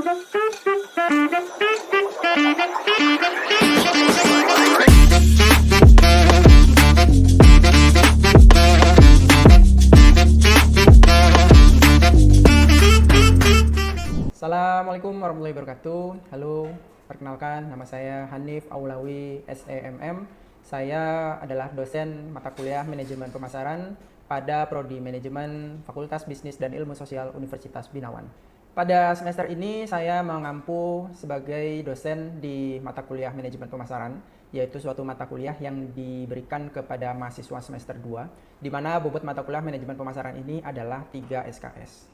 Assalamualaikum warahmatullahi wabarakatuh. Halo, perkenalkan nama saya Hanif Aulawi SEMM. Saya adalah dosen mata kuliah Manajemen Pemasaran pada Prodi Manajemen Fakultas Bisnis dan Ilmu Sosial Universitas Binawan. Pada semester ini saya mengampu sebagai dosen di mata kuliah Manajemen Pemasaran, yaitu suatu mata kuliah yang diberikan kepada mahasiswa semester 2, di mana bobot mata kuliah Manajemen Pemasaran ini adalah 3 SKS.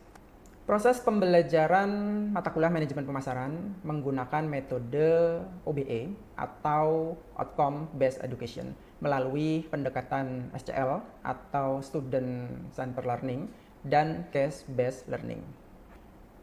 Proses pembelajaran mata kuliah manajemen pemasaran menggunakan metode OBE atau Outcome Based Education melalui pendekatan SCL atau Student Centered Learning dan Case Based Learning.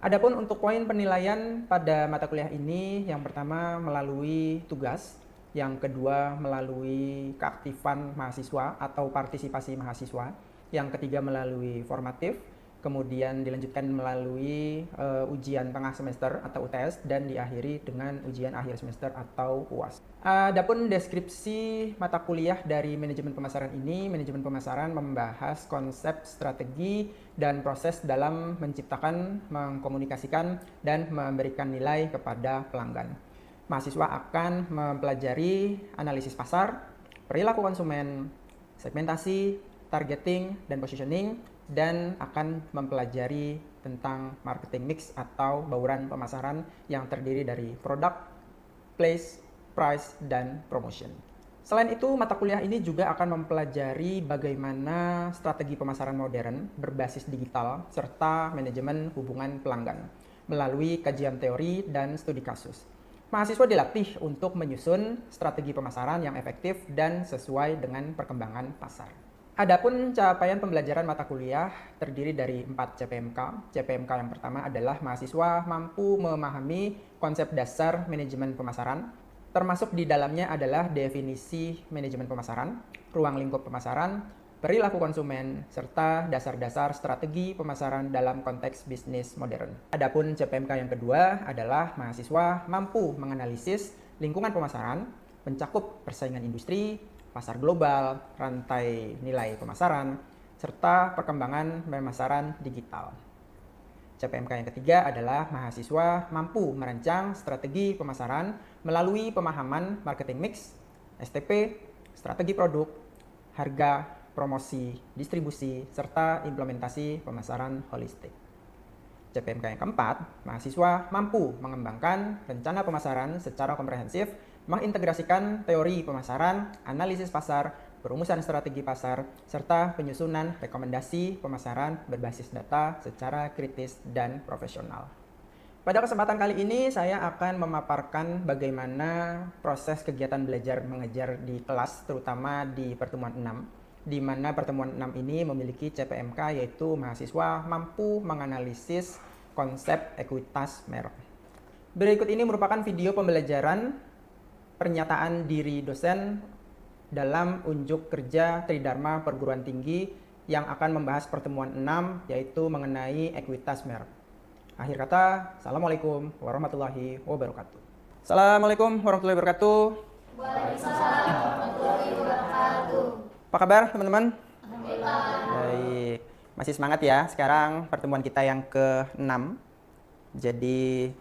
Adapun untuk poin penilaian pada mata kuliah ini, yang pertama melalui tugas, yang kedua melalui keaktifan mahasiswa atau partisipasi mahasiswa, yang ketiga melalui formatif, kemudian dilanjutkan melalui ujian tengah semester atau UTS, dan diakhiri dengan ujian akhir semester atau UAS. Adapun deskripsi mata kuliah dari manajemen pemasaran ini, manajemen pemasaran membahas konsep, strategi, dan proses dalam menciptakan, mengkomunikasikan, dan memberikan nilai kepada pelanggan. Mahasiswa akan mempelajari analisis pasar, perilaku konsumen, segmentasi, targeting, dan positioning, dan akan mempelajari tentang marketing mix atau bauran pemasaran yang terdiri dari produk, place, price, dan promotion. Selain itu, mata kuliah ini juga akan mempelajari bagaimana strategi pemasaran modern berbasis digital serta manajemen hubungan pelanggan melalui kajian teori dan studi kasus. Mahasiswa dilatih untuk menyusun strategi pemasaran yang efektif dan sesuai dengan perkembangan pasar. Adapun capaian pembelajaran mata kuliah terdiri dari 4 CPMK. CPMK yang pertama adalah mahasiswa mampu memahami konsep dasar manajemen pemasaran, termasuk di dalamnya adalah definisi manajemen pemasaran, ruang lingkup pemasaran, perilaku konsumen, serta dasar-dasar strategi pemasaran dalam konteks bisnis modern. Adapun CPMK yang kedua adalah mahasiswa mampu menganalisis lingkungan pemasaran, mencakup persaingan industri, pasar global, rantai nilai pemasaran, serta perkembangan pemasaran digital. CPMK yang ketiga adalah mahasiswa mampu merancang strategi pemasaran melalui pemahaman marketing mix, STP, strategi produk, harga, promosi, distribusi, serta implementasi pemasaran holistik. CPMK yang keempat, mahasiswa mampu mengembangkan rencana pemasaran secara komprehensif, mengintegrasikan teori pemasaran, analisis pasar, perumusan strategi pasar, serta penyusunan rekomendasi pemasaran berbasis data secara kritis dan profesional. Pada kesempatan kali ini, saya akan memaparkan bagaimana proses kegiatan belajar mengajar di kelas, terutama di pertemuan 6, di mana pertemuan 6 ini memiliki CPMK, yaitu mahasiswa mampu menganalisis konsep ekuitas merek. Berikut ini merupakan video pembelajaran pernyataan diri dosen dalam unjuk kerja Tridharma Perguruan Tinggi yang akan membahas pertemuan 6, yaitu mengenai ekuitas merek. Akhir kata, Assalamualaikum warahmatullahi wabarakatuh. Assalamualaikum warahmatullahi wabarakatuh. Waalaikumsalam warahmatullahi wabarakatuh. Apa kabar teman-teman? Alhamdulillah. Baik, masih semangat ya. Sekarang pertemuan kita yang ke-6. Jadi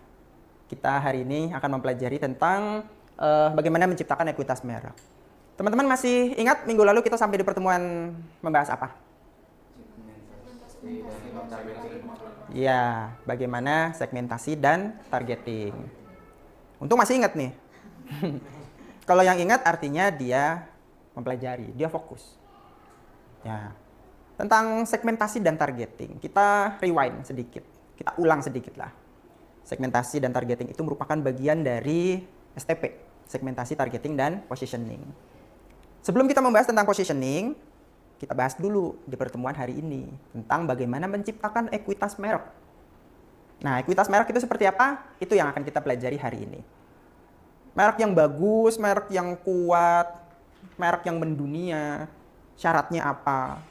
kita hari ini akan mempelajari tentang bagaimana menciptakan ekuitas merek. Teman-teman masih ingat minggu lalu kita sampai di pertemuan membahas apa? Ya, bagaimana segmentasi dan targeting. Untung masih ingat nih. Kalau yang ingat artinya dia mempelajari, dia fokus. Ya. Tentang segmentasi dan targeting, kita rewind sedikit. Kita ulang sedikit lah. Segmentasi dan targeting itu merupakan bagian dari STP, segmentasi, targeting, dan positioning. Sebelum kita membahas tentang positioning, kita bahas dulu di pertemuan hari ini tentang bagaimana menciptakan ekuitas merek. Nah, ekuitas merek itu seperti apa? Itu yang akan kita pelajari hari ini. Merek yang bagus, merek yang kuat, merek yang mendunia, syaratnya apa?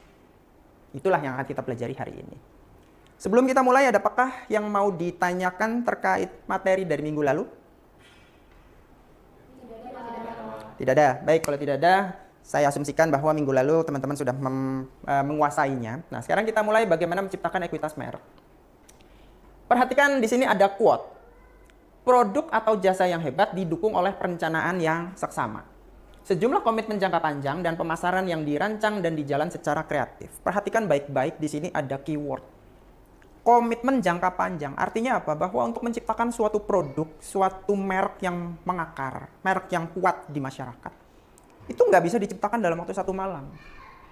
Itulah yang akan kita pelajari hari ini. Sebelum kita mulai, adakah yang mau ditanyakan terkait materi dari minggu lalu? Tidak ada. Baik, kalau tidak ada, saya asumsikan bahwa minggu lalu teman-teman sudah menguasainya. Nah, sekarang kita mulai bagaimana menciptakan ekuitas merek. Perhatikan di sini ada quote. Produk atau jasa yang hebat didukung oleh perencanaan yang seksama. Sejumlah komitmen jangka panjang dan pemasaran yang dirancang dan dijalan secara kreatif. Perhatikan baik-baik, di sini ada keyword. Komitmen jangka panjang, artinya apa? Bahwa untuk menciptakan suatu produk, suatu merek yang mengakar, merek yang kuat di masyarakat, itu nggak bisa diciptakan dalam waktu satu malam.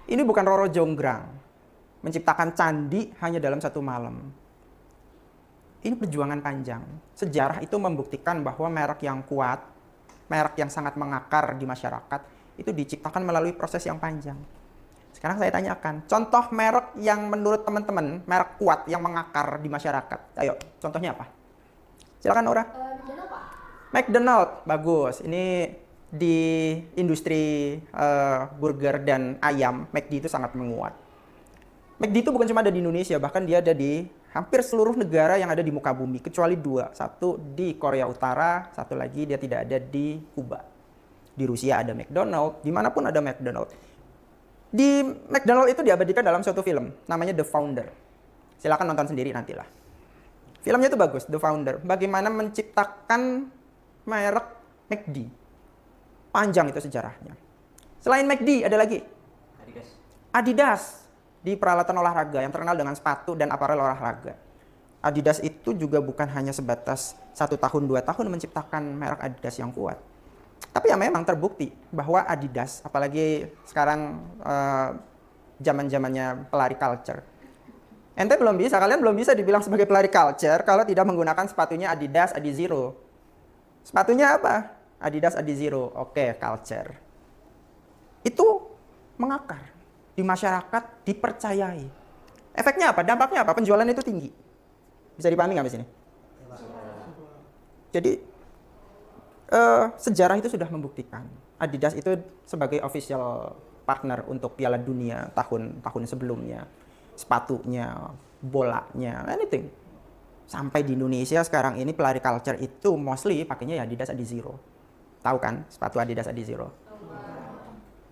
Ini bukan Roro Jonggrang, menciptakan candi hanya dalam satu malam. Ini perjuangan panjang. Sejarah itu membuktikan bahwa merek yang kuat, merek yang sangat mengakar di masyarakat, itu diciptakan melalui proses yang panjang. Sekarang saya tanyakan, contoh merek yang menurut teman-teman, merek kuat yang mengakar di masyarakat. Ayo, contohnya apa? Silakan, Ora. McDonald, bagus. Ini di industri burger dan ayam, McD itu sangat menguat. McD itu bukan cuma ada di Indonesia, bahkan dia ada di hampir seluruh negara yang ada di muka bumi, kecuali dua. Satu di Korea Utara, satu lagi dia tidak ada di Kuba. Di Rusia ada McDonald, dimanapun ada McDonald. Di McDonald itu diabadikan dalam suatu film, namanya The Founder. Silakan nonton sendiri nantilah. Filmnya itu bagus, The Founder. Bagaimana menciptakan merek McD. Panjang itu sejarahnya. Selain McD, ada lagi? Adidas. Di peralatan olahraga yang terkenal dengan sepatu dan aparel olahraga. Adidas itu juga bukan hanya sebatas 1 tahun 2 tahun menciptakan merek Adidas yang kuat. Tapi ya memang terbukti bahwa Adidas, apalagi sekarang zaman-zamannya pelari culture. Kalian belum bisa dibilang sebagai pelari culture kalau tidak menggunakan sepatunya Adidas Adizero. Sepatunya apa? Adidas Adizero. Oke, culture. Itu mengakar. Di masyarakat dipercayai. Efeknya apa? Dampaknya apa? Penjualan itu tinggi. Bisa dipahami nggak di sini? Jadi sejarah itu sudah membuktikan Adidas itu sebagai official partner untuk Piala Dunia tahun-tahun sebelumnya. Sepatunya, bolanya, anything. Sampai di Indonesia sekarang ini pelari culture itu mostly pakainya ya Adidas Adizero. Tahu kan sepatu Adidas Adizero?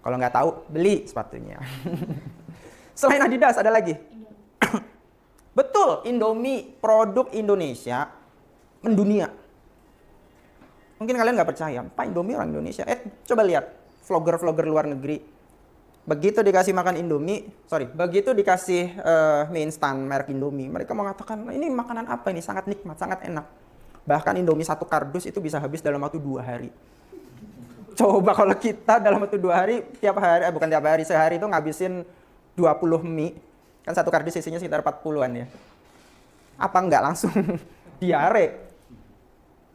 Kalau nggak tahu, beli sepatunya. Selain Adidas, ada lagi? Betul, Indomie, produk Indonesia mendunia. Mungkin kalian nggak percaya, Pak Indomie orang Indonesia. Coba lihat, vlogger-vlogger luar negeri. Begitu dikasih makan Indomie, begitu dikasih mie instan merek Indomie, mereka mengatakan, ini makanan apa ini, sangat nikmat, sangat enak. Bahkan Indomie 1 kardus itu bisa habis dalam waktu 2 hari. Coba kalau kita dalam waktu 2 hari, sehari itu ngabisin 20 mie. Kan 1 kardus isinya sekitar 40-an ya. Apa enggak langsung diare?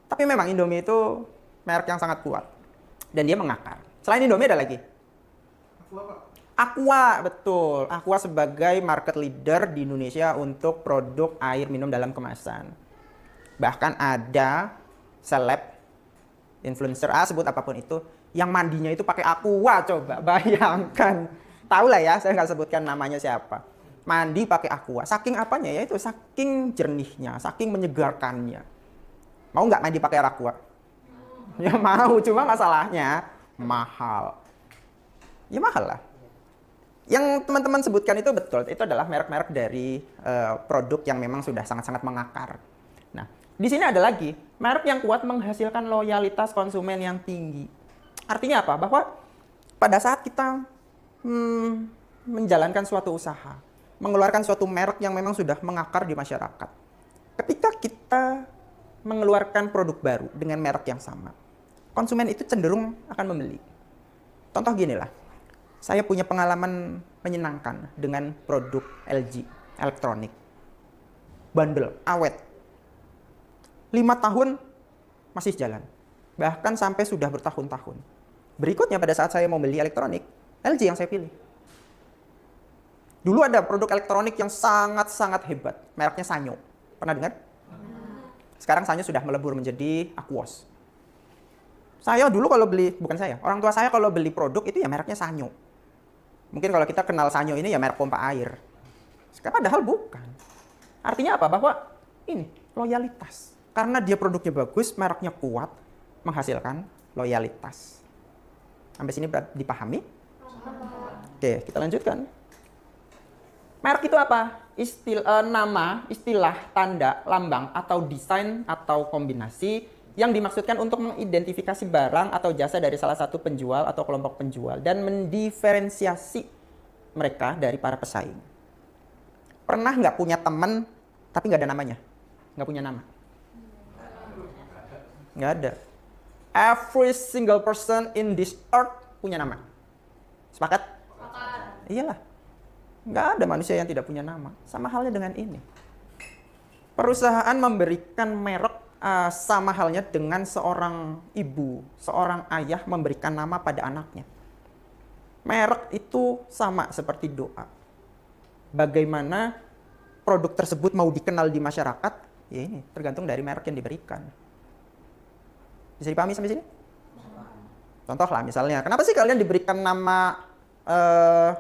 Tapi memang Indomie itu merek yang sangat kuat. Dan dia mengakar. Selain Indomie ada lagi? Aqua, betul. Aqua sebagai market leader di Indonesia untuk produk air minum dalam kemasan. Bahkan ada seleb, influencer, sebut apapun itu, yang mandinya itu pakai Aqua, coba bayangkan. Tahu lah ya, saya nggak sebutkan namanya siapa. Mandi pakai Aqua. Saking apanya ya itu, saking jernihnya, saking menyegarkannya. Mau nggak mandi pakai Aqua? Ya mau, cuma masalahnya mahal. Ya mahal lah. Yang teman-teman sebutkan itu betul, itu adalah merek-merek dari produk yang memang sudah sangat-sangat mengakar. Nah, di sini ada lagi, merek yang kuat menghasilkan loyalitas konsumen yang tinggi. Artinya apa? Bahwa pada saat kita menjalankan suatu usaha, mengeluarkan suatu merek yang memang sudah mengakar di masyarakat. Ketika kita mengeluarkan produk baru dengan merek yang sama, konsumen itu cenderung akan membeli. Contoh gini lah, saya punya pengalaman menyenangkan dengan produk LG elektronik. Bandel, awet. 5 tahun masih jalan. Bahkan sampai sudah bertahun-tahun. Berikutnya pada saat saya mau beli elektronik, LG yang saya pilih. Dulu ada produk elektronik yang sangat-sangat hebat. Mereknya Sanyo. Pernah dengar? Sekarang Sanyo sudah melebur menjadi Aquos. Saya dulu kalau beli, bukan saya, orang tua saya kalau beli produk itu ya mereknya Sanyo. Mungkin kalau kita kenal Sanyo ini ya merek pompa air. Sekarang padahal bukan. Artinya apa? Bahwa ini loyalitas. Karena dia produknya bagus, mereknya kuat, menghasilkan loyalitas. Sampai sini dipahami? Oke, kita lanjutkan. Merek itu apa? Nama, istilah, tanda, lambang, atau desain, atau kombinasi yang dimaksudkan untuk mengidentifikasi barang atau jasa dari salah satu penjual atau kelompok penjual dan mendiferensiasi mereka dari para pesaing. Pernah nggak punya teman tapi nggak ada namanya? Nggak punya nama? Nggak ada. Every single person in this earth punya nama. Sepakat? Iyalah. Nggak ada manusia yang tidak punya nama. Sama halnya dengan ini. Perusahaan memberikan merek sama halnya dengan seorang ibu, seorang ayah memberikan nama pada anaknya. Merek itu sama seperti doa. Bagaimana produk tersebut mau dikenal di masyarakat, ya ini tergantung dari merek yang diberikan. Bisa dipahami sampai sini? Contoh lah misalnya, kenapa sih kalian diberikan nama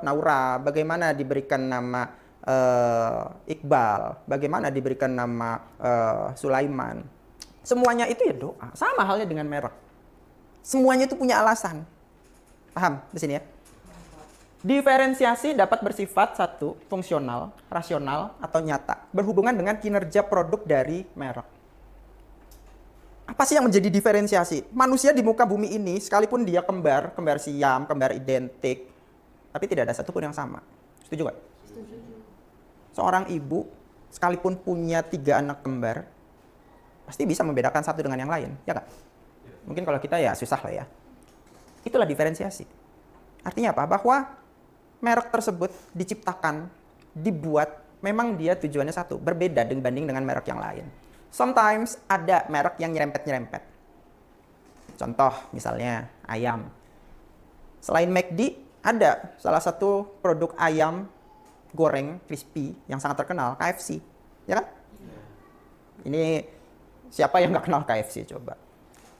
Naura? Bagaimana diberikan nama Iqbal? Bagaimana diberikan nama Sulaiman? Semuanya itu ya doa. Sama halnya dengan merek. Semuanya itu punya alasan. Paham di sini ya? Diferensiasi dapat bersifat satu, fungsional, rasional, atau nyata. Berhubungan dengan kinerja produk dari merek. Apa sih yang menjadi diferensiasi? Manusia di muka bumi ini, sekalipun dia kembar siam, kembar identik, tapi tidak ada satupun yang sama. Setuju nggak? Setuju. Seorang ibu, sekalipun punya 3 anak kembar, pasti bisa membedakan satu dengan yang lain, ya kan? Mungkin kalau kita ya susah lah ya. Itulah diferensiasi. Artinya apa? Bahwa merek tersebut diciptakan, dibuat, memang dia tujuannya satu, berbeda dibanding dengan merek yang lain. Sometimes ada merek yang nyerempet-nyerempet. Contoh misalnya ayam. Selain McD, ada salah satu produk ayam goreng crispy yang sangat terkenal, KFC. Ya kan? Ini siapa yang nggak kenal KFC coba?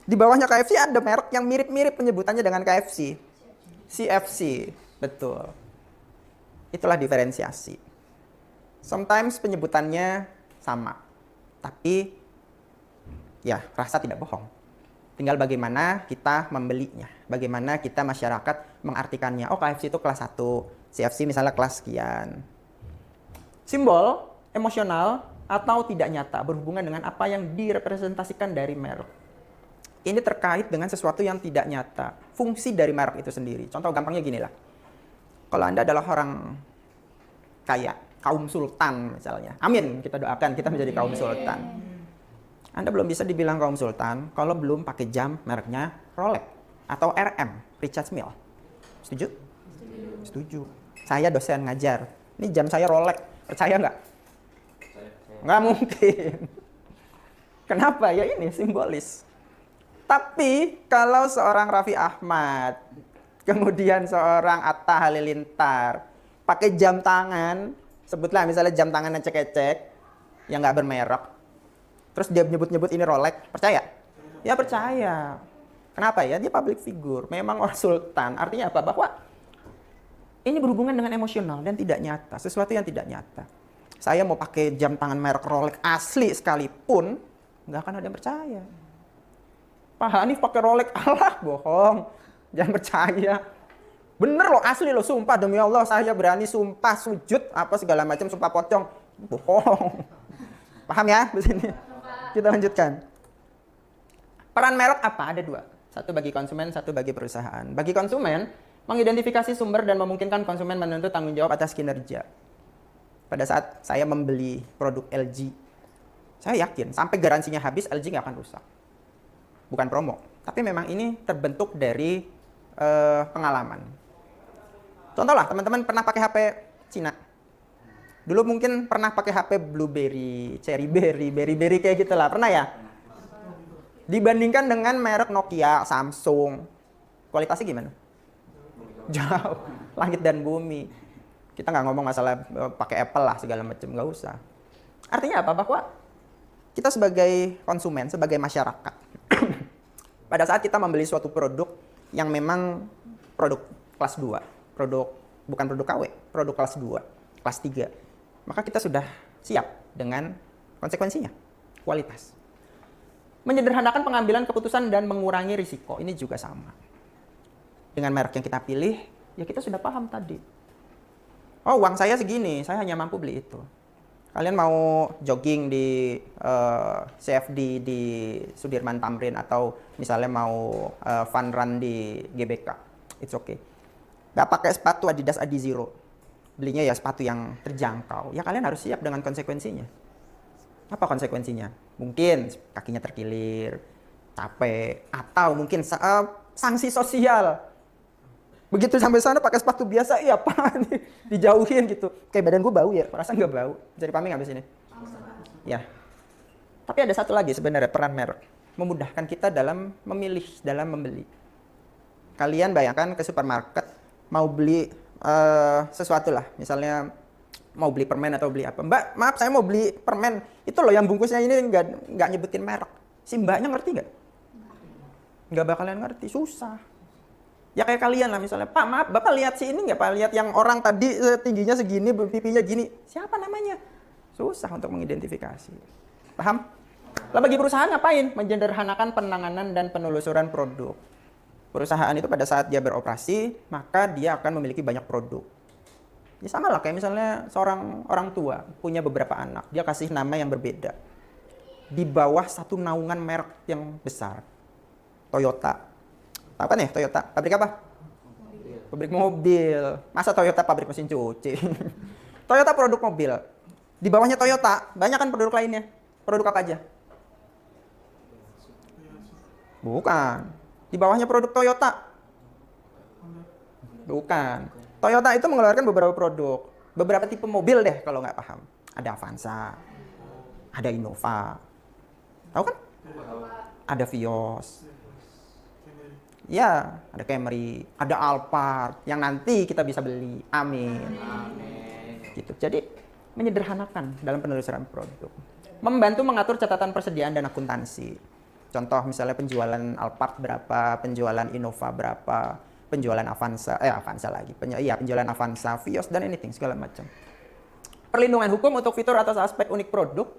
Di bawahnya KFC ada merek yang mirip-mirip penyebutannya dengan KFC. CFC, betul. Itulah diferensiasi. Sometimes penyebutannya sama, tapi ya rasa tidak bohong. Tinggal bagaimana kita membelinya, bagaimana kita masyarakat mengartikannya. Oh, KFC itu kelas 1, CFC misalnya kelas sekian. Simbol, emosional, atau tidak nyata berhubungan dengan apa yang direpresentasikan dari merek. Ini terkait dengan sesuatu yang tidak nyata, fungsi dari merek itu sendiri. Contoh gampangnya gini lah. Kalau Anda adalah orang kaya, kaum sultan misalnya. Amin, kita doakan kita menjadi kaum sultan. Anda belum bisa dibilang kaum sultan kalau belum pakai jam mereknya Rolex atau RM, Richard Mille. Setuju? Setuju. Saya dosen ngajar. Ini jam saya Rolex, percaya nggak? Nggak mungkin. Kenapa? Ya ini simbolis. Tapi kalau seorang Raffi Ahmad, kemudian seorang Atta Halilintar, pakai jam tangan, sebutlah misalnya jam tangan ecek-ecek, yang nggak bermerek, terus dia nyebut-nyebut ini Rolex, percaya? Ya percaya. Kenapa ya? Dia public figure, memang orang sultan. Artinya apa? Bahwa ini berhubungan dengan emosional dan tidak nyata, sesuatu yang tidak nyata. Saya mau pakai jam tangan merek Rolex asli sekalipun, nggak akan ada yang percaya. Pak Hanif pakai Rolex, alah bohong, jangan percaya. Bener loh, asli loh, sumpah demi Allah saya berani sumpah sujud apa segala macam, sumpah pocong, bohong. Paham ya di sini? Kita lanjutkan. Peran merek apa? Ada 2. Satu bagi konsumen, satu bagi perusahaan. Bagi konsumen, mengidentifikasi sumber dan memungkinkan konsumen menuntut tanggung jawab atas kinerja. Pada saat saya membeli produk LG, saya yakin sampai garansinya habis LG nggak akan rusak. Bukan promo, tapi memang ini terbentuk dari pengalaman. Contoh lah, teman-teman pernah pakai HP Cina. Dulu mungkin pernah pakai HP Blueberry, Cherryberry, Berry kayak gitu lah. Pernah ya? Dibandingkan dengan merek Nokia, Samsung, kualitasnya gimana? Jauh, langit dan bumi. Kita nggak ngomong masalah pakai Apple lah segala macam, nggak usah. Artinya apa? Bahwa kita sebagai konsumen, sebagai masyarakat, pada saat kita membeli suatu produk yang memang produk kelas 2, bukan produk KW, produk kelas 2, kelas 3, maka kita sudah siap dengan konsekuensinya, kualitas. Menyederhanakan pengambilan keputusan dan mengurangi risiko, ini juga sama. Dengan merek yang kita pilih, ya kita sudah paham tadi. Oh, uang saya segini, saya hanya mampu beli itu. Kalian mau jogging di CFD di Sudirman Tamrin atau misalnya mau fun run di GBK, it's okay. Nggak pakai sepatu Adidas Adizero, belinya ya sepatu yang terjangkau. Ya kalian harus siap dengan konsekuensinya. Apa konsekuensinya? Mungkin kakinya terkilir, capek, atau mungkin sanksi sosial. Begitu sampai sana pakai sepatu biasa, iya apa nih? Dijauhin gitu. Kayak badan gue bau ya, merasa nggak bau. Bisa dipahami nggak abis ini? Ya. Tapi ada satu lagi sebenarnya peran merek. Memudahkan kita dalam memilih, dalam membeli. Kalian bayangkan ke supermarket, mau beli sesuatu lah. Misalnya mau beli permen atau beli apa. Mbak, maaf saya mau beli permen. Itu loh yang bungkusnya ini nggak nyebutin merek. Si mbaknya ngerti nggak? Nggak bakalan ngerti, susah. Ya kayak kalian lah misalnya, Pak maaf, Bapak lihat si ini nggak Pak? Lihat yang orang tadi tingginya segini, pipinya gini. Siapa namanya? Susah untuk mengidentifikasi. Paham? Lah bagi perusahaan ngapain? Menyederhanakan penanganan dan penelusuran produk. Perusahaan itu pada saat dia beroperasi, maka dia akan memiliki banyak produk. Ya sama lah kayak misalnya seorang orang tua punya beberapa anak, dia kasih nama yang berbeda. Di bawah satu naungan merek yang besar. Toyota. Apa nih Toyota? Pabrik apa? Mobil. Pabrik mobil. Masa Toyota pabrik mesin cuci? Toyota produk mobil. Di bawahnya Toyota, banyak kan produk lainnya. Produk apa aja? Bukan. Di bawahnya produk Toyota. Bukan. Toyota itu mengeluarkan beberapa produk. Beberapa tipe mobil deh kalau nggak paham. Ada Avanza. Ada Innova. Tahu kan? Ada Vios. Ya, ada Camry, ada Alphard yang nanti kita bisa beli. Amin. Gitu. Jadi menyederhanakan dalam penelusuran produk. Membantu mengatur catatan persediaan dan akuntansi. Contoh misalnya penjualan Alphard berapa, penjualan Innova berapa, penjualan Avanza lagi. Penjualan Avanza, Vios dan anything segala macam. Perlindungan hukum untuk fitur atau aspek unik produk.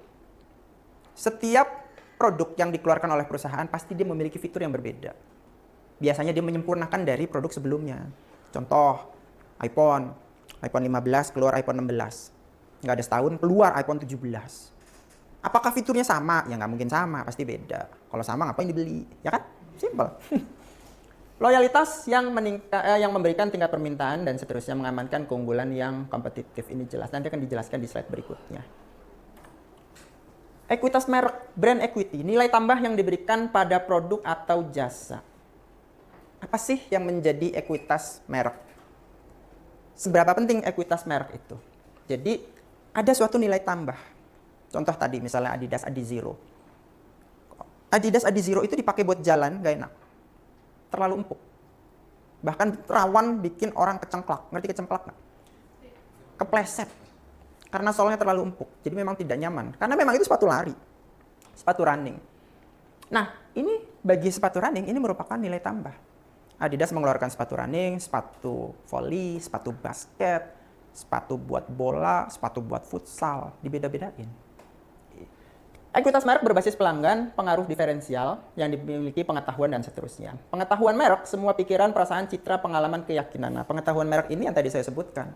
Setiap produk yang dikeluarkan oleh perusahaan pasti dia memiliki fitur yang berbeda. Biasanya dia menyempurnakan dari produk sebelumnya. Contoh, iPhone 15 keluar iPhone 16. Nggak ada setahun keluar iPhone 17. Apakah fiturnya sama? Ya nggak mungkin sama, pasti beda. Kalau sama ngapain dibeli? Ya kan? Simple. Loyalitas yang memberikan tingkat permintaan dan seterusnya mengamankan keunggulan yang kompetitif. Ini jelas, nanti akan dijelaskan di slide berikutnya. Ekuitas merek, brand equity, nilai tambah yang diberikan pada produk atau jasa. Apa sih yang menjadi ekuitas merek? Seberapa penting ekuitas merek itu? Jadi ada suatu nilai tambah. Contoh tadi misalnya Adidas Adizero. Adidas Adizero itu dipakai buat jalan gak enak. Terlalu empuk. Bahkan rawan bikin orang kecengklak. Ngerti kecengklak nggak? Kepleset. Karena solnya terlalu empuk. Jadi memang tidak nyaman. Karena memang itu sepatu lari. Sepatu running. Nah, ini bagi sepatu running ini merupakan nilai tambah. Adidas mengeluarkan sepatu running, sepatu volley, sepatu basket, sepatu buat bola, sepatu buat futsal. Dibeda-bedain. Ekuitas merek berbasis pelanggan, pengaruh diferensial yang dimiliki pengetahuan dan seterusnya. Pengetahuan merek, semua pikiran, perasaan, citra, pengalaman, keyakinan. Nah, pengetahuan merek ini yang tadi saya sebutkan.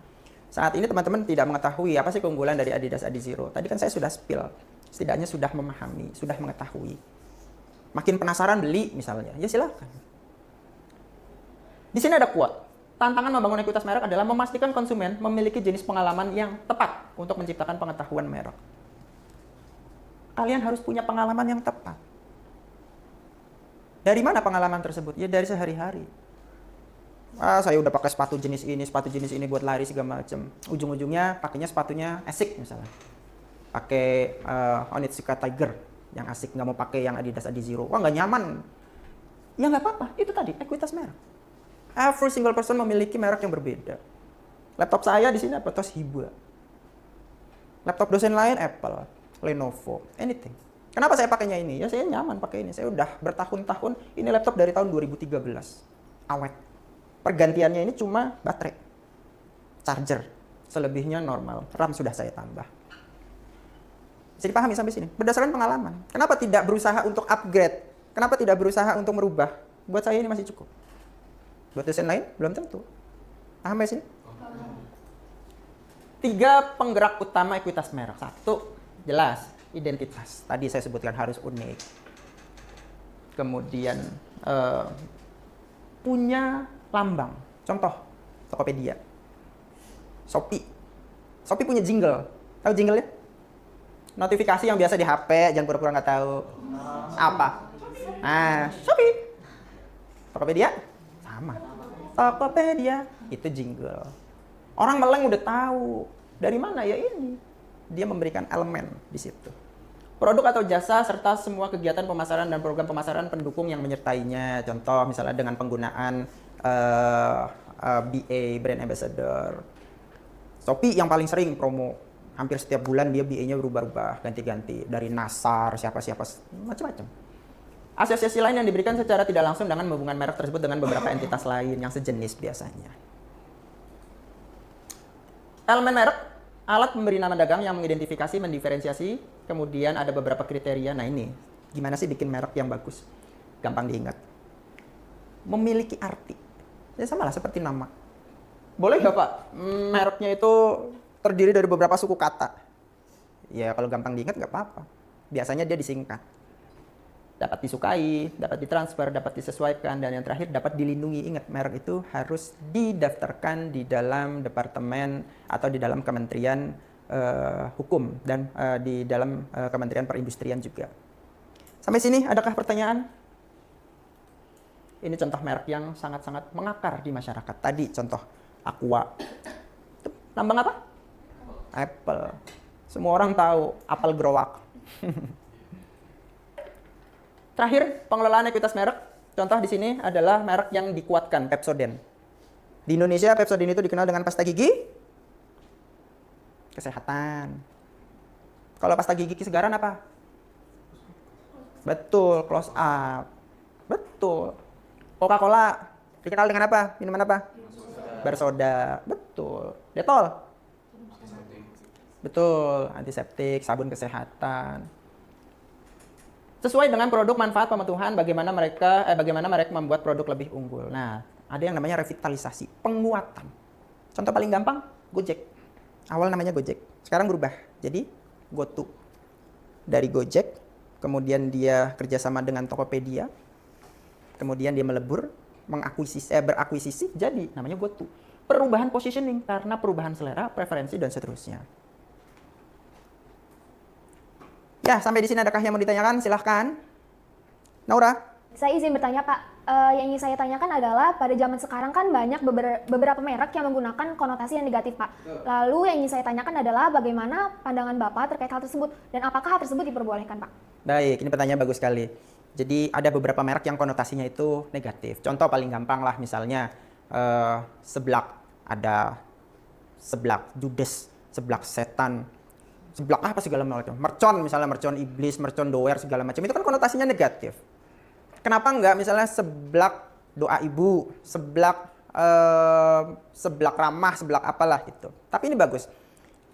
Saat ini teman-teman tidak mengetahui apa sih keunggulan dari Adidas Adizero. Tadi kan saya sudah spill. Setidaknya sudah memahami, sudah mengetahui. Makin penasaran beli misalnya, ya silakan. Di sini ada quote. Tantangan membangun ekuitas merek adalah memastikan konsumen memiliki jenis pengalaman yang tepat untuk menciptakan pengetahuan merek. Kalian harus punya pengalaman yang tepat. Dari mana pengalaman tersebut? Ya dari sehari-hari. Saya udah pakai sepatu jenis ini buat lari segala macam. Ujung-ujungnya pakainya sepatunya Asics misalnya. Pakai Onitsuka Tiger yang asik, nggak mau pakai yang Adidas Adizero. Wah nggak nyaman. Ya nggak apa-apa. Itu tadi ekuitas merek. Every single person memiliki merek yang berbeda. Laptop saya di sini apa? Toshiba. Laptop dosen lain Apple, Lenovo, anything. Kenapa saya pakainya ini? Ya saya nyaman pakai ini. Saya udah bertahun-tahun. Ini laptop dari tahun 2013. Awet. Pergantiannya ini cuma baterai, charger. Selebihnya normal. RAM sudah saya tambah. Bisa dipahami sampai sini? Berdasarkan pengalaman. Kenapa tidak berusaha untuk upgrade? Kenapa tidak berusaha untuk merubah? Buat saya ini masih cukup. Buat dosen lain, belum tentu. Paham sampai sini? 3 penggerak utama ekuitas merek. 1, jelas, identitas. Tadi saya sebutkan harus unik. Kemudian punya lambang. Contoh, Tokopedia. Shopee. Shopee punya jingle. Tahu jingle ya? Notifikasi yang biasa di HP, jangan pura-pura nggak tahu. Apa? Shopee. Tokopedia? Sama. Tokopedia. Itu jingle. Orang meleng udah tahu. Dari mana ya ini? Dia memberikan elemen di situ. Produk atau jasa serta semua kegiatan pemasaran dan program pemasaran pendukung yang menyertainya. Contoh misalnya dengan penggunaan BA, Brand Ambassador. Shopee yang paling sering promo. Hampir setiap bulan dia BA-nya berubah-ubah, ganti-ganti. Dari Nasar, siapa-siapa, macam-macam. Asosiasi lain yang diberikan secara tidak langsung dengan hubungan merek tersebut dengan beberapa entitas lain yang sejenis biasanya. Elemen merek, alat pemberi nama dagang yang mengidentifikasi, mendiferensiasi, kemudian ada beberapa kriteria. Nah ini, gimana sih bikin merek yang bagus? Gampang diingat. Memiliki arti. Ya sama lah seperti nama. Boleh nggak Pak, mereknya itu terdiri dari beberapa suku kata? Ya kalau gampang diingat nggak apa-apa. Biasanya dia disingkat. Dapat disukai, dapat ditransfer, dapat disesuaikan, dan yang terakhir dapat dilindungi. Ingat, merek itu harus didaftarkan di dalam departemen atau di dalam kementerian hukum dan di dalam kementerian perindustrian juga. Sampai sini adakah pertanyaan? Ini contoh merek yang sangat-sangat mengakar di masyarakat. Tadi contoh Aqua. Itu lambang apa? Apple. Semua orang tahu apel growak. Terakhir, pengelolaan ekuitas merek. Contoh di sini adalah merek yang dikuatkan, Pepsodent. Di Indonesia, Pepsodent itu dikenal dengan pasta gigi kesehatan. Kalau pasta gigi segaran apa? Betul, close up. Betul. Coca-Cola dikenal dengan apa? Minuman apa? Bersoda. Betul. Detol. Betul, antiseptik, sabun kesehatan. Sesuai dengan produk manfaat pemetuhan, bagaimana mereka membuat produk lebih unggul. Nah, ada yang namanya revitalisasi, penguatan. Contoh paling gampang, Gojek. Awal namanya Gojek, sekarang berubah jadi GoTo. Dari Gojek, kemudian dia kerjasama dengan Tokopedia, kemudian dia melebur, berakuisisi, jadi namanya GoTo. Perubahan positioning karena perubahan selera, preferensi, dan seterusnya. Ya, sampai di sini adakah yang mau ditanyakan? Silahkan. Naura? Saya izin bertanya Pak, yang ingin saya tanyakan adalah pada zaman sekarang kan banyak beberapa merek yang menggunakan konotasi yang negatif Pak. Lalu yang ingin saya tanyakan adalah bagaimana pandangan Bapak terkait hal tersebut dan apakah hal tersebut diperbolehkan Pak? Baik, ini pertanyaan bagus sekali. Jadi ada beberapa merek yang konotasinya itu negatif. Contoh paling gampang lah misalnya seblak. Ada seblak judes, seblak setan, seblak apa segala macam. Mercon misalnya, mercon iblis, mercon doer segala macam. Itu kan konotasinya negatif. Kenapa enggak misalnya seblak doa ibu, seblak ramah, seblak apalah itu. Tapi ini bagus.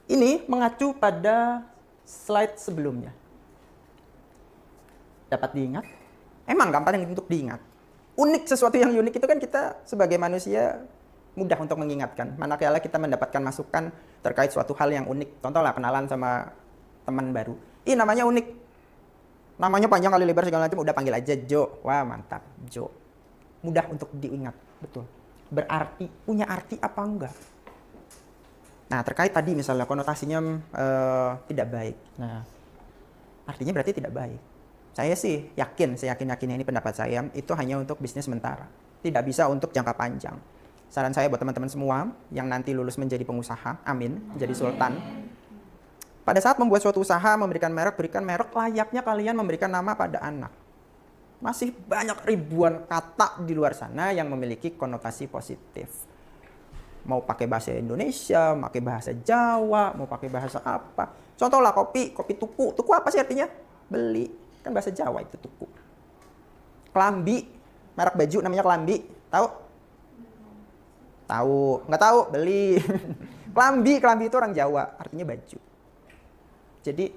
Ini mengacu pada slide sebelumnya. Dapat diingat? Emang gampang untuk diingat. Unik, sesuatu yang unik itu kan kita sebagai manusia mudah untuk mengingatkan. Manakala kita mendapatkan masukan terkait suatu hal yang unik. Contoh lah kenalan sama teman baru. Ih namanya unik. Namanya panjang kali lebar segala macam, udah panggil aja Jo. Wah mantap, Jo. Mudah untuk diingat, betul. Berarti, punya arti apa enggak? Nah terkait tadi misalnya konotasinya tidak baik. Nah artinya berarti tidak baik. Saya yakin ini pendapat saya, itu hanya untuk bisnis sementara. Tidak bisa untuk jangka panjang. Saran saya buat teman-teman semua yang nanti lulus menjadi pengusaha, amin, menjadi sultan. Pada saat membuat suatu usaha, berikan merek layaknya kalian memberikan nama pada anak. Masih banyak ribuan kata di luar sana yang memiliki konotasi positif. Mau pakai bahasa Indonesia, mau pakai bahasa Jawa, mau pakai bahasa apa. Contoh lah kopi tuku. Tuku apa sih artinya? Beli. Kan bahasa Jawa itu tuku. Kelambi, merek baju namanya Kelambi. Tahu? Tahu, nggak tahu, beli. Kelambi itu orang Jawa, artinya baju. Jadi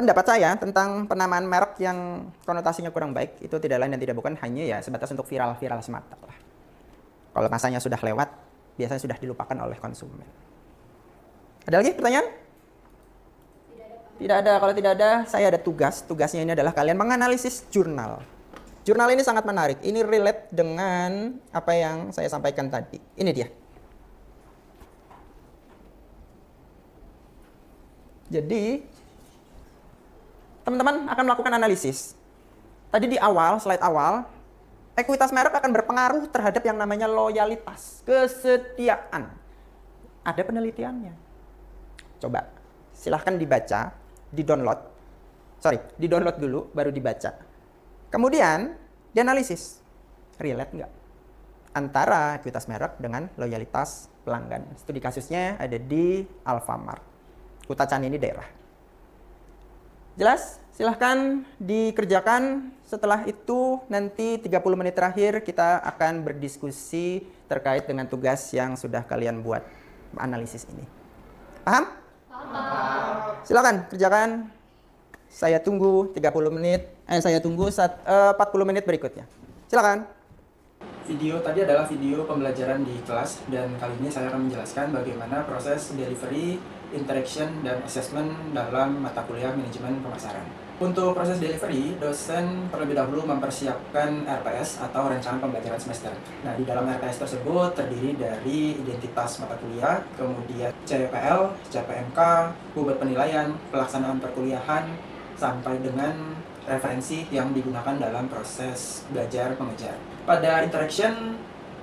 pendapat saya tentang penamaan merek yang konotasinya kurang baik itu tidak lain dan tidak bukan hanya ya sebatas untuk viral-viral semata lah. Kalau masanya sudah lewat, biasanya sudah dilupakan oleh konsumen. Ada lagi pertanyaan? Tidak ada. Kalau tidak ada, saya ada tugas. Tugasnya ini adalah kalian menganalisis jurnal. Jurnal ini sangat menarik. Ini relate dengan apa yang saya sampaikan tadi. Ini dia. Jadi, teman-teman akan melakukan analisis. Tadi di awal, slide awal, ekuitas merek akan berpengaruh terhadap yang namanya loyalitas, kesetiaan. Ada penelitiannya. Coba, silahkan dibaca, di-download dulu, baru dibaca. Kemudian, dianalisis. Relate nggak? Antara ekuitas merek dengan loyalitas pelanggan. Studi kasusnya ada di Alfamart. Kutacan ini daerah. Jelas? Silahkan dikerjakan. Setelah itu nanti 30 menit terakhir kita akan berdiskusi terkait dengan tugas yang sudah kalian buat analisis ini. Paham? Paham. Silakan kerjakan. Saya tunggu 30 menit. Saya tunggu 40 menit berikutnya. Silakan. Video tadi adalah video pembelajaran di kelas dan kali ini saya akan menjelaskan bagaimana proses delivery, interaction, dan assessment dalam mata kuliah manajemen pemasaran. Untuk proses delivery, dosen terlebih dahulu mempersiapkan RPS atau rencana pembelajaran semester. Nah, di dalam RPS tersebut terdiri dari identitas mata kuliah, kemudian CPL, CPMK, bobot penilaian, pelaksanaan perkuliahan, sampai dengan referensi yang digunakan dalam proses belajar mengajar. Pada interaction,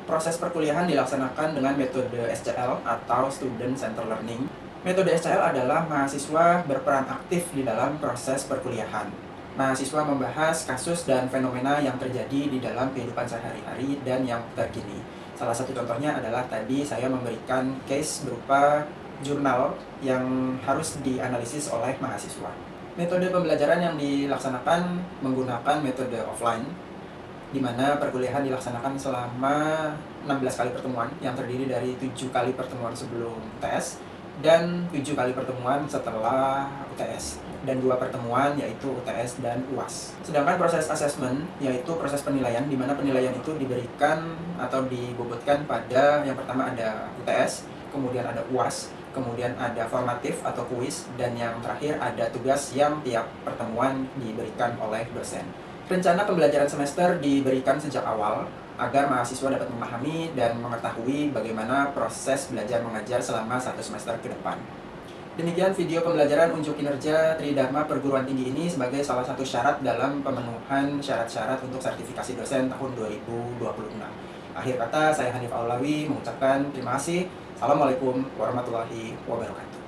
proses perkuliahan dilaksanakan dengan metode SCL atau Student Center Learning. Metode SCL adalah mahasiswa berperan aktif di dalam proses perkuliahan. Mahasiswa membahas kasus dan fenomena yang terjadi di dalam kehidupan sehari-hari dan yang terkini. Salah satu contohnya adalah tadi saya memberikan case berupa jurnal yang harus dianalisis oleh mahasiswa. Metode pembelajaran yang dilaksanakan menggunakan metode offline, di mana perkuliahan dilaksanakan selama 16 kali pertemuan yang terdiri dari 7 kali pertemuan sebelum UTS dan 7 kali pertemuan setelah UTS dan 2 pertemuan yaitu UTS dan UAS. Sedangkan proses assessment yaitu proses penilaian di mana penilaian itu diberikan atau dibobotkan pada yang pertama ada UTS, kemudian ada UAS, kemudian ada formatif atau kuis, dan yang terakhir ada tugas yang tiap pertemuan diberikan oleh dosen. Rencana pembelajaran semester diberikan sejak awal agar mahasiswa dapat memahami dan mengetahui bagaimana proses belajar mengajar selama 1 semester ke depan. Demikian video pembelajaran unjuk kinerja Tridharma Perguruan Tinggi ini sebagai salah satu syarat dalam pemenuhan syarat-syarat untuk sertifikasi dosen tahun 2026. Akhir kata, saya Hanif Aulawi mengucapkan terima kasih. Assalamualaikum warahmatullahi wabarakatuh.